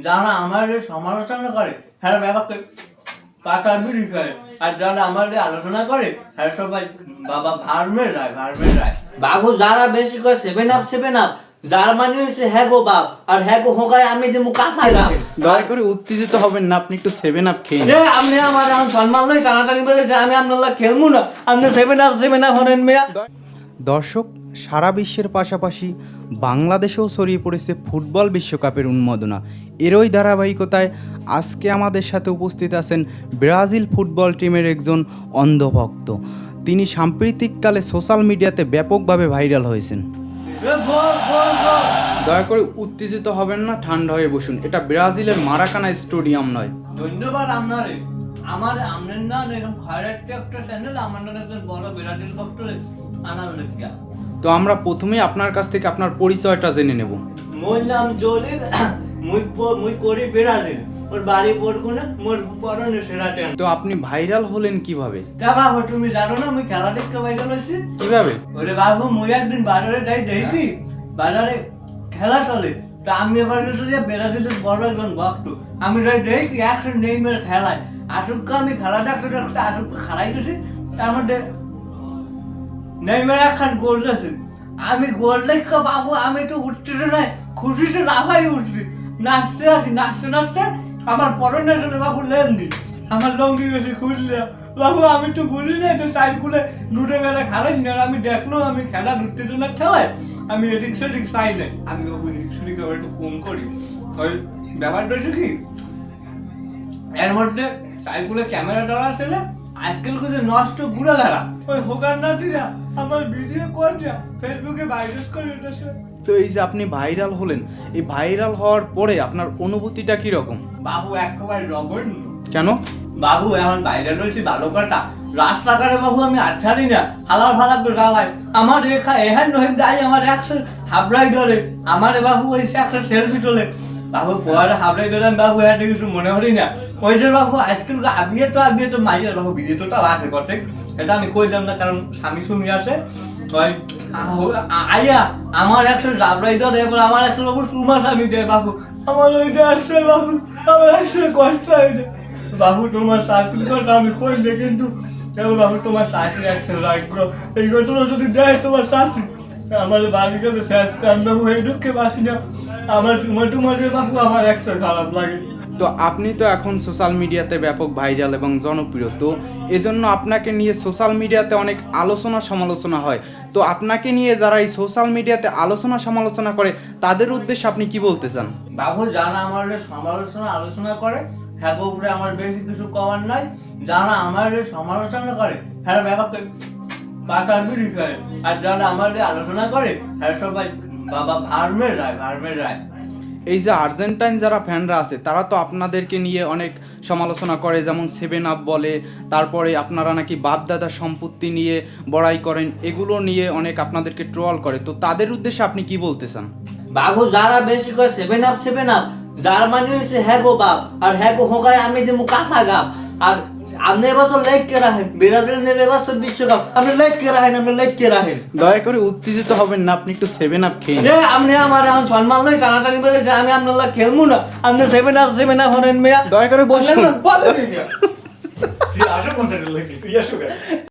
যারা আমার সমালোচনা করে হ্যাঁ ব্যাপারকে পাতার বিড়ি খায়, আর যারা আমার আলোচনা করে হ্যাঁ সবাই বাবা ভার্মের রায়। বাবু যারা বেশি করে 7 আপ যার মানে হচ্ছে হ্যাঁ গো বাপ, আর হ্যাঁ গো হোগায় আমি যে মুখ কাঁচা গাম। দয়া করে উত্তেজিত হবেন না, আপনি একটু 7 আপ খেয়ে নিন। আপনি আমার এখন সম্মান লই টানাটানি বলেছে আমি আপনার খেলবো না, আপনি 7 আপ হরেন মেয়া। দর্শক, সারা বিশ্বের পাশাপাশি বাংলাদেশেও ছড়িয়ে পড়েছে ফুটবল বিশ্বকাপের উন্মাদনা। এরই ধারাবাহিকতায় আজকে আমাদের সাথে উপস্থিত আছেন ব্রাজিল ফুটবল টিমের একজন অন্ধভক্ত। তিনি সাম্প্রতিককালে সোশ্যাল মিডিয়াতে ব্যাপকভাবে ভাইরাল হয়েছেন। দয়া করে উত্তেজিত হবেন না, ঠান্ডা হয়ে বসুন। এটা ব্রাজিলের মারাকানা স্টেডিয়াম নয়। ধন্যবাদ আপনারে। আমার আমনের না এরকম খয়রাটি একটা চ্যানেল আমার নাম একজন বড় ব্রাজিল ভক্তরে আনাল লেখিয়া। তো আমরা প্রথমেই আপনার কাছ থেকে আপনার পরিচয়টা জেনে নেব। মোর নাম জলিল, মুই করি ব্রাজিল। ওর বাড়ি পড়গুনা, মোর পরনে সেরাটেন। তো আপনি ভাইরাল হলেন কিভাবে? তা বাবু তুমি জানো না আমি খেলা দেখতে বাইরে হয়েছি কিভাবে? ওরে বাবু মুই একদিন বাজারে যাই দেখি বাজারে খেলা চলে। তা আমি এবার ব্রাজিলের বড় একজন ভক্ত। আমি যাই দেখি একশো নেইমের খেলায় আসুক, আমি খেলা দেখতে দেখতে আসুক খারাই গেছি। তার মধ্যে নেইমের একখান গোল গেছে। আমি গোল দেখে বাবু আমি তো উঠতে নাই, খুশিতে লাফাই উঠছি, নাচতে আসি, নাচতে আমার পরনে চলে বাবু লেন্দি, আমার লঙ্গি গেছে খুললে বাবু। আমি তো বুঝি না তো চাই খুলে দূরে গেলে খেলাই না। আমি দেখলো আমি খেলা ঢুকতে না খেলায় আমি এদিক সেদিক চাই নাই। আমি এদিক সেদিক একটু ফোন করি। ওই ব্যাপারটা হচ্ছে কি, এর মধ্যে সাইকেলে ক্যামেরা ধরা আছে না, আজকাল কিছু নষ্ট ঘুরে দাঁড়া ওই হোকার নাতিরা আমার ভিডিও করছে ফেসবুকে ভাইরাস করে এটা সে। তো এই যে আপনি ভাইরাল হলেন, এই ভাইরাল হওয়ার পরে আপনার অনুভূতিটা কি রকম? বাবু একেবারে নগণ্য। কেন? বাবু এখন ভাইরাল হয়েছি ভালো কথা, রাস্তাঘাটে বাবু আমি আঠারি না, হালার ফালার তো জ্বালাই। আমার এখান নয় যাই আমার একশো হাবড়াই ধরে, আমার বাবু ওই একটা সেলফি তোলে বাবু পরে হাবড়াই ধরে। আমি বাবু এটা কিছু মনে করি না। ওই যে বাবু আজকাল আবিয়ে তো মাইয়া বাবু বিদেতটা আসে করতে, এটা আমি কইলাম না কারণ স্বামী সুমি আসে। ওই আইয়া আমার একশো হাবড়াই ধরে, এবার আমার একশো বাবু সুমাস আমি দেয় বাবু, আমার ওইটা একশো বাবু, আমার একশো কষ্ট হয়নি বাবু। তোমার শাশুড়ির কথা আমি কইলে কিন্তু বাবু তোমার শাশুড়ি একশো লাগলো, এই ঘটনা যদি দেয় তোমার শাশুড়ি আমার বাড়ি গেলে শেষ বাবু এই দুঃখে বাসি না। আমার তোমার বাবু আমার একশো খারাপ লাগে। তো আপনি তো এখন সোশ্যাল মিডিয়াতে ব্যাপক ভাইরাল এবং জনপ্রিয়, তো এজন্য আপনাকে নিয়ে সোশ্যাল মিডিয়াতে অনেক আলোচনা সমালোচনা হয়। তো আপনাকে নিয়ে যারা এই সোশ্যাল মিডিয়াতে আলোচনা সমালোচনা করে তাদের উদ্দেশ্যে আপনি কি বলতে চান? বাবু যারা আমার সমালোচনা আলোচনা করে হ্যাঁ উপরে আমার বেশি কিছু কমার নাই। যারা আমার সমালোচনা করে হ্যাঁ ব্যাপারকে পাতার বিড়ি খায়, আর যারা আমার আলোচনা করে হ্যাঁ সবাই বাবা ভার্মের রায়। এই যে আর্জেন্টাইন যারা ফ্যানরা আছে তারা তো আপনাদেরকে নিয়ে অনেক সমালোচনা করে, যেমন 7 আপ বলে, তারপরে আপনারা নাকি বাপদাদার সম্পত্তি নিয়ে বড়াই করেন, এগুলো নিয়ে অনেক আপনাদেরকে ট্রল করে। তো তাদের উদ্দেশ্যে আপনি কি বলতে চান? বাবু যারা বেশি করে 7 আপ যার মানে হচ্ছে হ্যাঁ গো বাপ, আর হ্যাঁ গো হোগায় আমি যে মুখ কাঁচা গাম। আর আপনি এবছর লেট কে রাখেন, ব্রাজিল নেবে এবছর বিশ্বকাপ, আপনি লেট কে রাখেন। দয়া করে উত্তেজিত হবেন না, আপনি একটু 7 আপ খেয়ে নিন। আপনি আমার এখন সম্মান লই টানাটানি বলেছে আমি আপনার খেলবো না, আপনি 7 আপ হরেন মেয়া। দয়া করে বসুন। আসো কোন